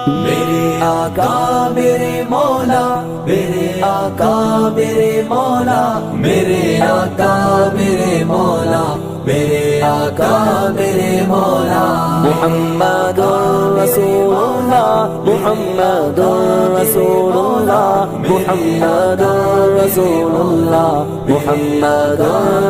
میرے آقا میرے مولا، میرے آقا میرے مولا، میرے آقا میرے مولا، میرے آقا میرے مولا۔ محمد رسول اللہ، محمد رسول اللہ، محمد رسول اللہ، محمد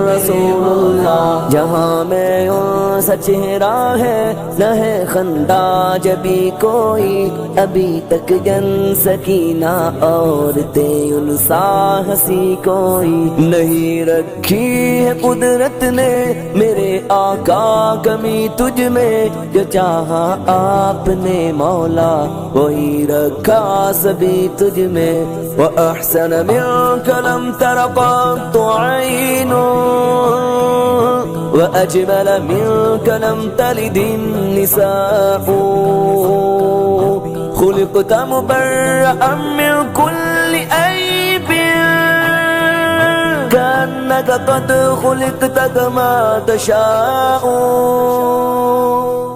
رسول اللہ۔ جہاں میں ان سا چہرہ ہے نہ ہے خندہ جبھی کوئی، ابھی تک جن سکینہ عورتیں ان سا ہنسی کوئی نہیں رکھی ہے قدرت نے میرے آقا کمی تجھ میں، جو چاہا آپ نے مولا وہی رکھا سبھی تجھ میں۔ وَأَحْسَنَ مِنْكَ لَمْ تَرَ قَطُّ عَيْنٌ وَأَجْمَلَ مِنْكَ لَمْ تَلِدِ النِّسَاءُ، خُلِقْتَ مُبَرَّأً مِنْ كُلِّ عَيْبٍ كأنك قد خلقت كما تشاء۔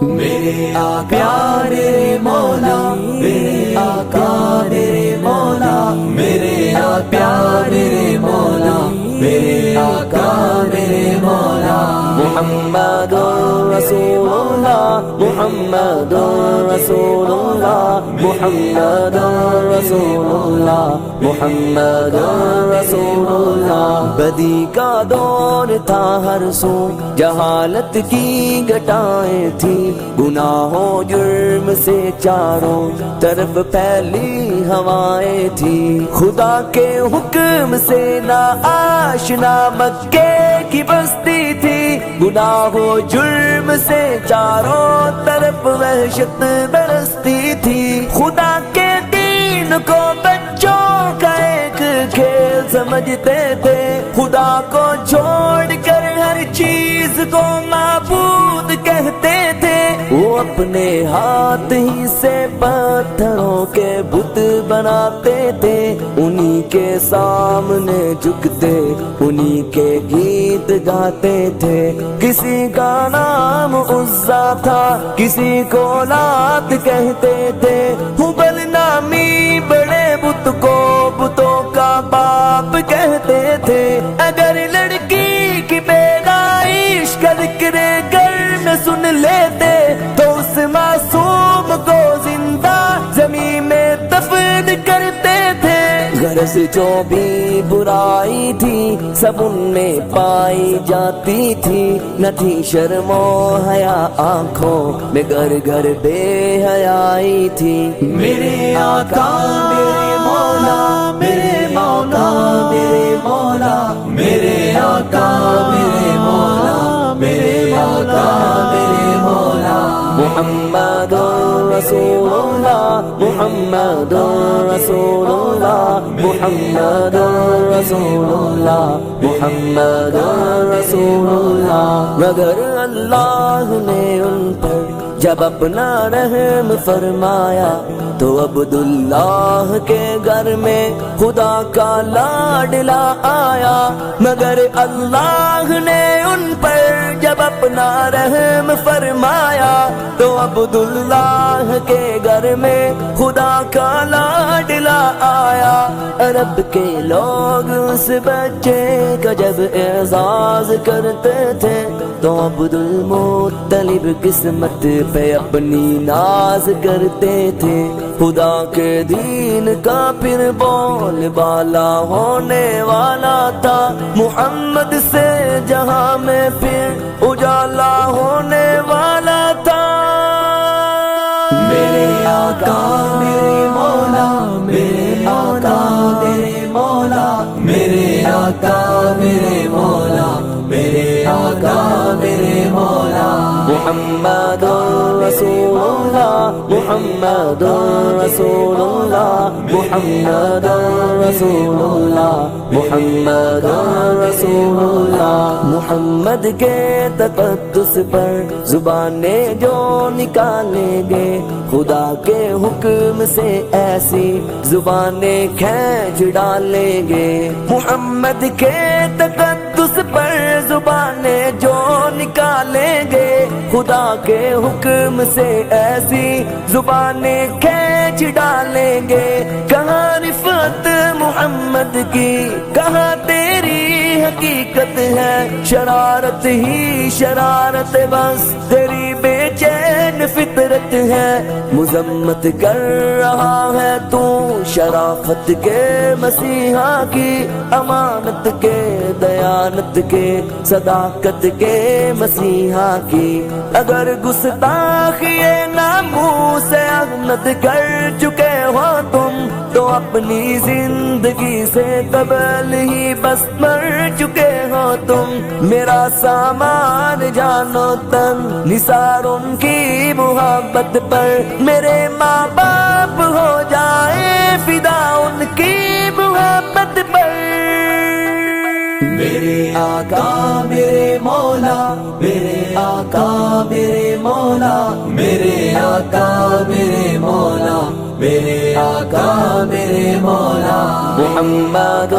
میرے آقا میرے مولا، میرے آقا میرے مولا، میرے آقا میرے مولا، میرے آقا میرے مولا۔ محمد رسول اللہ، محمد رسول اللہ، محمد رسول اللہ، محمد رسول اللہ۔ بدی کا دور تھا ہر سو، جہالت کی گٹائیں تھی، گناہوں جرم سے چاروں طرف پھیلی ہوائیں تھی، خدا کے حکم سے نا آشنا مکے کی بستی تھی، گناہوں جرم سے چاروں طرف وحشت برستی تھی، خدا کے دین کو بچوں کا ایک کھیل سمجھتے تھے، خدا کو چھوڑ کر ہر چیز کو معبود کہتے تھے، وہ اپنے ہاتھ ہی سے پتھروں کے بت بناتے تھے، انہی کے سامنے جھکتے انہی کے گیت گاتے تھے، کسی کا نام عزا تھا کسی کو لات کہتے تھے، ہبل نامی بڑے بت کو بتوں کا باپ کہتے تھے، اگر لڑکی کی پیدائش کا ذکر گھر میں سن لیتے تو اس معصوم کو زندہ زمین میں دفن کرتے تھے، غرض جو بھی برائی تھی سب ان میں پائی جاتی تھی، نہ تھی شرم و حیا آنکھوں میں گھر گھر بے حیائی تھی۔ میرے آقا میرے مولا، میرے مولا میرے مولا، میرے آقا میرے مولا، میرے آقا میرے مولا۔ محمد رسول اللہ، محمد رسول اللہ، محمد رسول اللہ، محمد رسول اللہ۔ مگر اللہ نے ان پر جب اپنا رحم فرمایا تو عبداللہ کے گھر میں خدا کا لاڈلا آیا، مگر اللہ نے ان پر جب اپنا رحم فرمایا تو عبداللہ کے گھر میں خدا کا لاڈلا آیا، عرب کے لوگ اس بچے کا جب اعزاز کرتے تھے تو عبدالمطلب قسمت پہ اپنی ناز کرتے تھے، خدا کے دین کا پھر بول بالا ہونے والا تھا، محمد سے جہاں میں پھر اجالا ہونے والا تھا۔ میرے آقا میرے مولا، میرے آقا میرے مولا، میرے آقا میرے مولا، میرے آقا میرے مولا۔ محمد رسول اللہ، محمد رسول اللہ، محمد رسول اللہ، محمد رسول اللہ۔ محمد کے تقدس پر زبانیں جو نکالیں گے خدا کے حکم سے ایسی زبانیں کھینچ ڈالیں گے، محمد کے تقدس پر زبانیں جو نکالیں گے خدا کے حکم سے ایسی زبانیں کھینچ لیں گے کہاں رفعت محمد کی، کہاں تیری حقیقت ہے، شرارت ہی شرارت بس تیری بے چین فطرت ہے، مذمت کر رہا ہے تو شرافت کے مسیحا کی، امانت کے دیانت کے صداقت کے مسیحا کی، اگر گستاخی ناموس احمد کر چکے ہو تم تو اپنی زندگی سے قبل ہی بس مر چکے ہو تم، میرا سامان جانو تن نثار ان کی محبت پر، میرے ماں باپ ہو جائے فدا ان کی محبت پر، میرے آقا میرے مولا، میرے آقا میرے مولا، میرے آقا میرے مولا، میرے آقا میرے مولا، محمد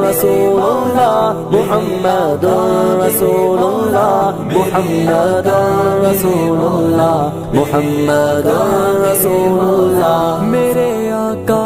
رسول اللہ، محمد رسول اللہ، محمد رسول اللہ، محمد رسول اللہ، میرے آقا